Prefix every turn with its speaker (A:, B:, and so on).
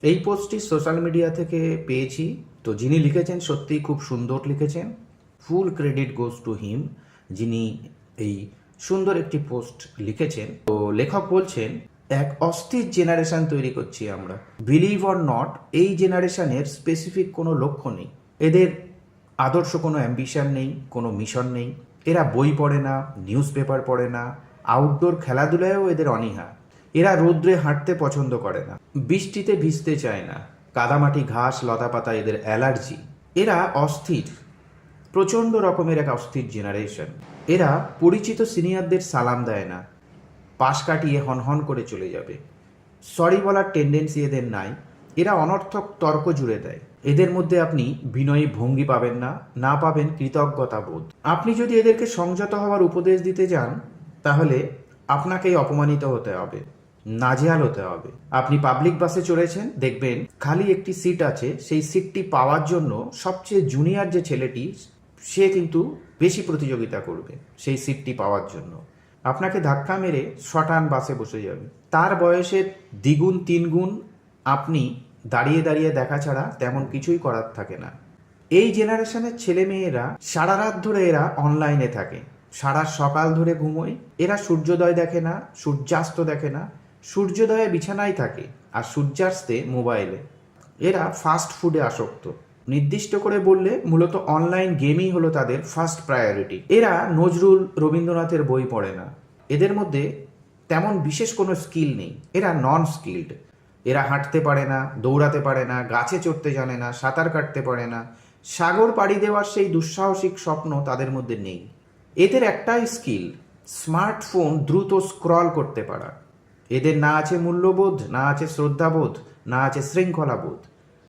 A: এই পোস্টটি social media থেকে পেয়েছি। তো যিনি লিখেছেন সত্যিই খুব সুন্দর লিখেছেন। ফুল ক্রেডিট গোজ টু হিম, যিনি এই সুন্দর একটি পোস্ট লিখেছেন। তো লেখক বলছেন, এক অস্থির জেনারেশন তৈরি করছি আমরা। বিলিভ অর নট, এই জেনারেশনের স্পেসিফিক কোনো লক্ষ্য নেই, এদের আদর্শ কোনো অ্যাম্বিশন নেই, কোনো মিশন নেই। এরা বই পড়ে না, নিউজ পেপার পড়ে না, আউটডোর খেলাধুলায়ও এদের অনীহা। এরা রৌদ্রে হাঁটতে পছন্দ করে না, বৃষ্টিতে ভিজতে চায় না, কাদামাটি ঘাস লতাপাতা এদের অ্যালার্জি। এরা অস্থির, প্রচণ্ড রকমের এক অস্থির জেনারেশন। এরা পরিচিত সিনিয়রদের সালাম দেয় না, পাশ কাটিয়ে হনহন করে চলে যাবে। সরি বলার টেন্ডেন্সি এদের নাই। এরা অনর্থক তর্ক জুড়ে দেয়। এদের মধ্যে আপনি বিনয়ী ভঙ্গি পাবেন না, না পাবেন কৃতজ্ঞতা বোধ। আপনি যদি এদেরকে সংযত হওয়ার উপদেশ দিতে যান, তাহলে আপনাকেই অপমানিত হতে হবে, নাজেহাল হতে হবে। আপনি পাবলিক বাসে চড়েছেন, দেখবেন খালি একটি সিট আছে, সেই সিটটি পাওয়ার জন্য সবচেয়ে জুনিয়র যে ছেলেটি, সে কিন্তু বেশি প্রতিযোগিতা করবে সেই সিটটি পাওয়ার জন্য। আপনাকে ধাক্কা মেরে শটান বাসে বসে যাবে। তার বয়সের দ্বিগুণ তিনগুণ আপনি দাঁড়িয়ে দাঁড়িয়ে দেখা ছাড়া তেমন কিছুই করার থাকে না। এই জেনারেশনের ছেলে মেয়েরা সারা রাত ধরে এরা অনলাইনে থাকে, সারা সকাল ধরে ঘুমোয়। এরা সূর্যোদয় দেখে না, সূর্যাস্ত দেখে না। সূর্যোদয়ে বিছানায় থাকে আর সূর্যাস্তে মোবাইলে। এরা ফাস্ট ফুডে আসক্ত। নির্দিষ্ট করে বললে মূলত অনলাইন গেমই হলো তাদের ফার্স্ট প্রায়োরিটি। এরা নজরুল রবীন্দ্রনাথের বই পড়ে না। এদের মধ্যে তেমন বিশেষ কোনো স্কিল নেই, এরা নন স্কিল্ড। এরা হাঁটতে পারে না, দৌড়াতে পারে না, গাছে চড়তে জানে না, সাঁতার কাটতে পারে না। সাগর পাড়ি দেওয়ার সেই দুঃসাহসিক স্বপ্ন তাদের মধ্যে নেই। এদের একটাই স্কিল, স্মার্টফোন দ্রুত স্ক্রল করতে পারা। এদের না আছে মূল্যবোধ, না আছে শ্রদ্ধাবোধ, না আছে শৃঙ্খলাবোধ।